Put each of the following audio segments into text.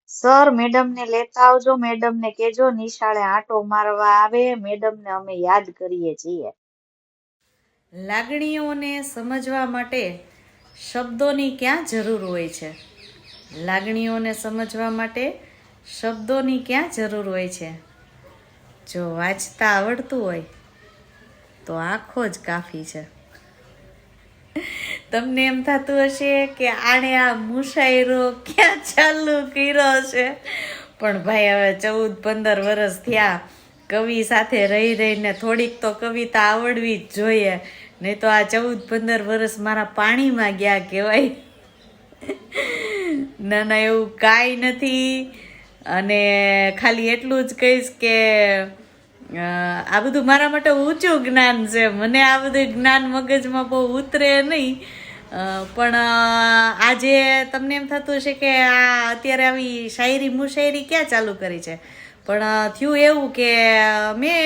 Sir મેડમને લેતા આવજો. મેડમને કેજો નિશાળે આંટો મારવા આવે. મેડમને અમે યાદ કરીએ છીએ. લાગણીઓને સમજવા માટે શબ્દોની ક્યાં જરૂર હોય છે? લાગણીઓને સમજવા માટે શબ્દોની ક્યાં જરૂર હોય છે? જો વાંચતા આવડતું હોય તો આંખો જ કાફી છે. તમને એમ થતું હશે કે આણે આ મુશાયરો ક્યાં ચાલુ કર્યો છે, પણ ભાઈ હવે 14-15 વર્ષ થયા. કવિ સાથે રહી રહીને થોડીક તો કવિતા આવડવી જ જોઈએ, નહીં તો આ 14-15 વર્ષ મારા પાણીમાં ગયા કહેવાય. ના ના, એવું કાંઈ નથી. અને ખાલી એટલું જ કહીશ કે આ બધું મારા માટે ઊંચું જ્ઞાન છે. મને આ બધું જ્ઞાન મગજમાં બહુ ઉતરે નહીં, પણ આજે તમને એમ થતું હશે કે આ અત્યારે આવી શાયરી મુશાયરી ક્યાં ચાલુ કરી છે. પણ થયું એવું કે મેં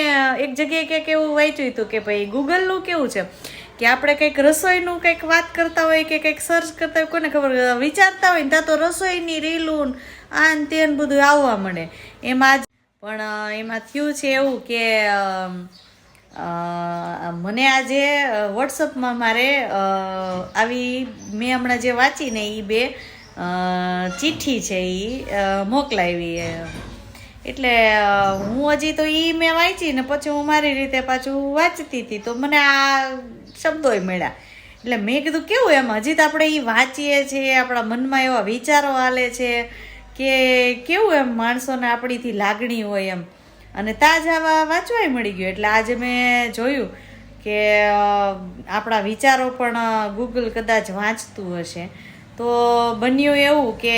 એક જગ્યાએ ક્યાંક એવું વાંચ્યું હતું કે ભાઈ ગૂગલનું કેવું છે કે આપણે કંઈક રસોઈનું કંઈક વાત કરતા હોય કે કંઈક સર્ચ કરતા હોય, કોને ખબર, વિચારતા હોય ને ત્યાં તો રસોઈની રીલું આન તેન બધું આવવા મળે. એમાં પણ એમાં થયું છે એવું કે મને આજે વોટ્સઅપમાં મારે આવી મેં હમણાં જે વાંચીને એ 2 ચિઠ્ઠી છે એ મોકલાવી. એટલે હું હજી તો એ મેં વાંચી ને પછી હું મારી રીતે પાછું વાંચતી હતી તો મને આ શબ્દોય મળ્યા. એટલે મેં કીધું કેવું એમ, હજી તો આપણે એ વાંચીએ છીએ, આપણા મનમાં એવા વિચારો હાલે છે કે કેવું એમ માણસોને આપણીથી લાગણી હોય એમ. અને તાજા વાંચવાય મળી ગયું. એટલે આજે મેં જોયું કે આપણા વિચારો પણ ગૂગલ કદાચ વાંચતું હશે. તો બન્યું એવું કે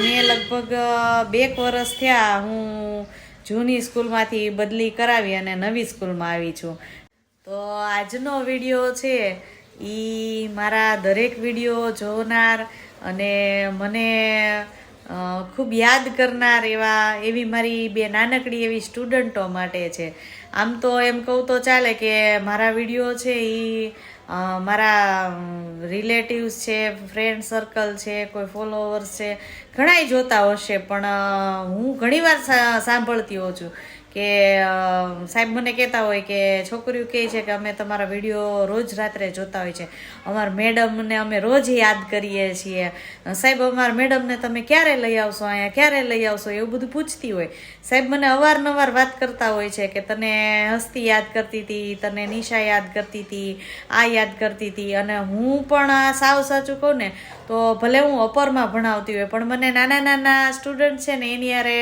મેં લગભગ 2 વર્ષ થયા હું જૂની સ્કૂલમાંથી બદલી કરાવી અને નવી સ્કૂલમાં આવી છું. તો આજનો વિડીયો છે એ મારા દરેક વિડીયો જોનાર અને મને ખૂબ યાદ કરનાર એવી મારી 2 નાનકડી એવી સ્ટુડન્ટો માટે છે. આમ તો એમ કહું તો ચાલે કે મારા વિડીયો છે એ મારા રિલેટિવ્સ છે, ફ્રેન્ડ સર્કલ છે, કોઈ ફોલોવર્સ છે, ઘણાય જોતા હશે. પણ હું ઘણીવાર સાંભળતી હોઉં છું કે સાહેબ મને કહેતા હોય કે છોકરીઓ કહે છે કે અમે તમારા વિડીયો રોજ રાત્રે જોતા હોય છે, અમારા મેડમને અમે રોજ યાદ કરીએ છીએ, સાહેબ અમારા મેડમને તમે ક્યારે લઈ આવશો અહીંયા, ક્યારે લઈ આવશો, એવું બધું પૂછતી હોય. સાહેબ મને અવારનવાર વાત કરતા હોય છે કે તને હસ્તી યાદ કરતી હતી, તને નિશા યાદ કરતી હતી, આ યાદ કરતી હતી. અને હું પણ સાવ સાચું કહું ને તો ભલે હું અપરમાં ભણાવતી હોય પણ મને નાના નાના સ્ટુડન્ટ છે ને એની યારે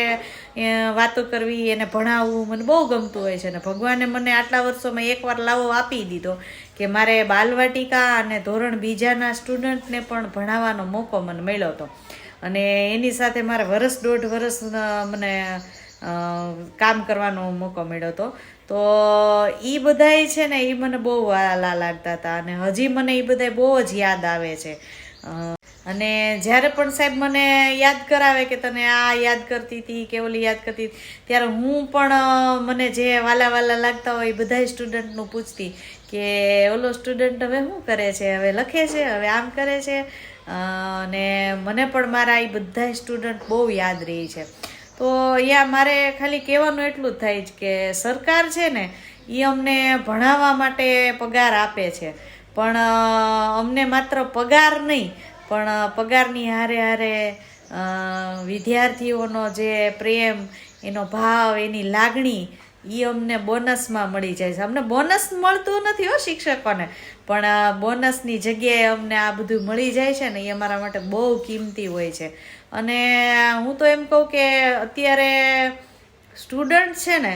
વાતો કરવી, એને ભણાવવું મને બહુ ગમતું હોય છે. ને ભગવાને મને આટલા વર્ષોમાં એકવાર લાવો આપી દીધો કે મારે બાલવાટિકા અને ધોરણ 2ના સ્ટુડન્ટને પણ ભણાવવાનો મોકો મને મળ્યો હતો. અને એની સાથે મારે 1.5 વર્ષ મને કામ કરવાનો મોકો મળ્યો હતો. તો એ બધાય છે ને એ મને બહુ વાલા લાગતા હતા અને હજી મને એ બધાય બહુ જ યાદ આવે છે. અને જ્યારે પણ સાહેબ મને યાદ કરાવે કે તને આ યાદ કરતી હતી કે ઓલી યાદ કરતી હતી, ત્યારે હું પણ મને જે વાલા વાલા લાગતા હોય એ બધા સ્ટુડન્ટનું પૂછતી કે ઓલો સ્ટુડન્ટ હવે શું કરે છે, હવે લખે છે, હવે આમ કરે છે. અને મને પણ મારા એ બધા સ્ટુડન્ટ બહુ યાદ રહી છે. તો મારે ખાલી કહેવાનું એટલું જ થાય છે કે સરકાર છે ને એ અમને ભણાવવા માટે પગાર આપે છે, પણ અમને માત્ર પગાર નહીં પણ પગારની હારે હારે વિદ્યાર્થીઓનો જે પ્રેમ, એનો ભાવ, એની લાગણી એ અમને બોનસમાં મળી જાય છે. અમને બોનસ મળતું નથી હો શિક્ષકોને, પણ બોનસની જગ્યાએ અમને આ બધું મળી જાય છે ને એ અમારા માટે બહુ કિંમતી હોય છે. અને હું તો એમ કહું કે અત્યારે સ્ટુડન્ટ છે ને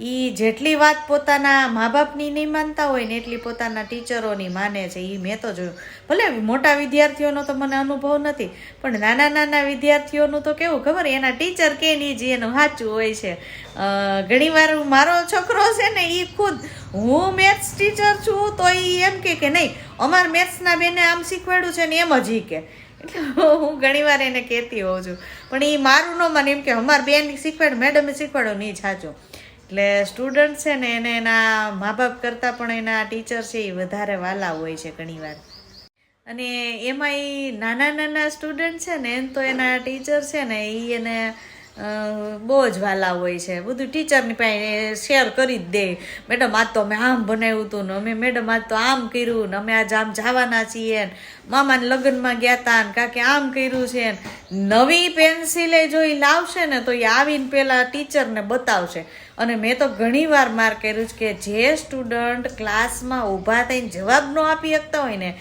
એ જેટલી વાત પોતાના મા બાપની નહીં માનતા હોય ને એટલી પોતાના ટીચરોની માને છે. એ મેં તો જોયું. ભલે મોટા વિદ્યાર્થીઓનો તો મને અનુભવ નથી, પણ નાના નાના વિદ્યાર્થીઓનું તો કેવું ખબર, એના ટીચર કે નહીં જે એનું સાચું હોય છે. ઘણીવાર મારો છોકરો છે ને એ ખુદ, હું મેથ્સ ટીચર છું તો એ એમ કે નહીં અમારા મેથ્સના બેને આમ શીખવાડ્યું છે ને એમ જ કે. એટલે હું ઘણીવાર એને કહેતી હોઉં છું, પણ એ મારું ન મને, એમ કે અમારા બેન શીખવાડ્યું, મેડમે શીખવાડ્યું નહીં સાચું. એટલે સ્ટુડન્ટ છે ને એને એના મા બાપ કરતાં પણ એના ટીચર છે એ વધારે વાલા હોય છે ઘણીવાર. અને એમાં નાના નાના સ્ટુડન્ટ છે ને એમ તો એના ટીચર છે ને એને બહુ જ વાલા હોય છે, બધું ટીચરની પાસે શેર કરી જ દે. મેડમ આજ તો અમે આમ બનાવ્યું હતું ને અમે મેડમ આજ તો આમ કર્યું ને અમે આજ આમ જવાના છીએ ને મામાને લગ્નમાં ગયા હતા ને કાકે આમ કર્યું છે ને. નવી પેન્સિલે જો એ લાવશે ને તો એ આવીને પહેલાં ટીચરને બતાવશે. અને મેં તો ઘણી વાર માર્ક કર્યું છે કે જે સ્ટુડન્ટ ક્લાસમાં ઊભા થઈને જવાબ ન આપી શકતા હોય ને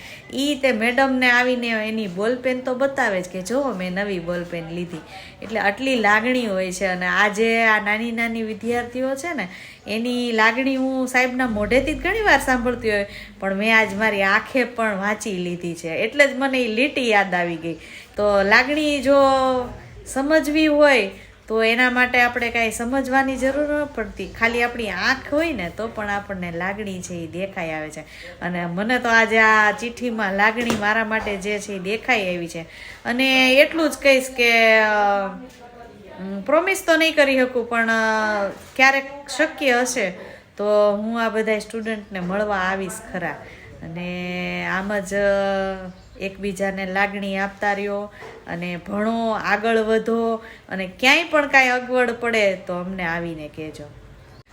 એ તે મેડમને આવીને એની બોલપેન તો બતાવે જ કે જો મેં નવી બોલપેન લીધી. એટલે આટલી લાગણી હોય છે. અને આજે આ નાની નાની વિદ્યાર્થીઓ છે ને એની લાગણી હું સાહેબના મોઢેથી જ ઘણી વાર સાંભળતી હોય, પણ મેં આજ મારી આંખે પણ વાંચી લીધી છે. એટલે જ મને એ લીટી યાદ આવી ગઈ. તો લાગણી જો સમજવી હોય તો એના માટે આપણે કાંઈ સમજવાની જરૂર ન પડતી, ખાલી આપણી આંખ હોય ને તો પણ આપણને લાગણી છે એ દેખાઈ આવે છે. અને મને તો આજે આ ચિઠ્ઠીમાં લાગણી મારા માટે જે છે એ દેખાઈ આવી છે. અને એટલું જ કહીશ કે પ્રોમિસ તો નહીં કરી શકું, પણ ક્યારેક શક્ય હશે તો હું આ બધા સ્ટુડન્ટને મળવા આવીશ ખરા. અને આમ જ એકબીજાને લાગણી આપતા રહ્યો અને ભણો, આગળ વધો. અને ક્યાંય પણ કાંઈ અગવડ પડે તો અમને આવીને કહેજો.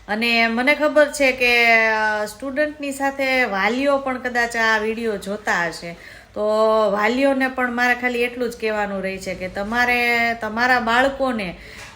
અને મને ખબર છે કે સ્ટુડન્ટની સાથે વાલીઓ પણ કદાચ આ વિડીયો જોતા હશે, તો વાલીઓને પણ મારે ખાલી એટલું જ કહેવાનું રહે છે કે તમારે તમારા બાળકોને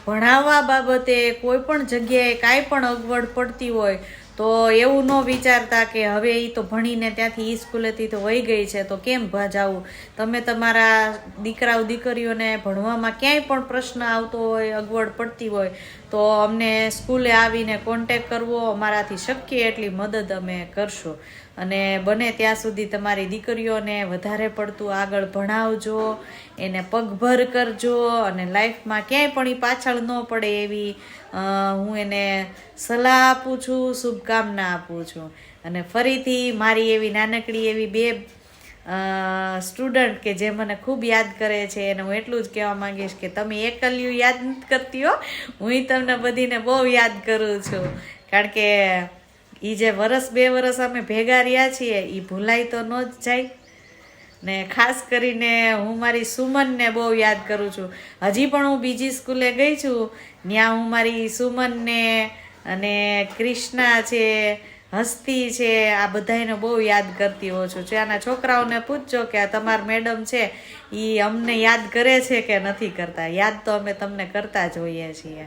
ભણાવવા બાબતે કોઈ પણ જગ્યાએ કાંઈ પણ અગવડ પડતી હોય તો એવું ન વિચારતા કે હવે એ તો ભણીને ત્યાંથી એ સ્કૂલેથી તો વહી ગઈ છે તો કેમ જવું. તમે તમારા દીકરાઓ દીકરીઓને ભણવામાં ક્યાંય પણ પ્રશ્ન આવતો હોય, અગવડ પડતી હોય તો અમને સ્કૂલે આવીને કોન્ટેક કરવો, અમારાથી શક્ય એટલી મદદ અમે કરશું. અને બને ત્યાં સુધી તમારી દીકરીઓને વધારે પડતું આગળ ભણાવજો, એને પગભર કરજો અને લાઈફમાં ક્યાંય પણ એ પાછળ ન પડે એવી હું એને સલાહ આપું છું, શુભકામના આપું છું. અને ફરીથી મારી એવી નાનકડી એવી બે સ્ટુડન્ટ કે જે મને ખૂબ યાદ કરે છે એને હું એટલું જ કહેવા માંગીશ કે તમે એકલ્યું યાદ નથી કરતી હો, હું તમને બધીને બહુ યાદ કરું છું. કારણ કે એ જે 1-2 વર્ષ અમે ભેગા રહ્યા છીએ એ ભૂલાય તો ન જ જાય ને. ખાસ કરીને હું મારી સુમનને બહુ યાદ કરું છું. હજી પણ હું બીજી સ્કૂલે ગઈ છું, ત્યાં હું મારી સુમનને અને કૃષ્ણા છે, હસ્તી છે, આ બધાને બહુ યાદ કરતી હોઉં છું. ત્યાંના છોકરાઓને પૂછજો કે આ તમારા મેડમ છે એ અમને યાદ કરે છે કે નથી કરતા. યાદ તો અમે તમને કરતા જ હોઈએ છીએ.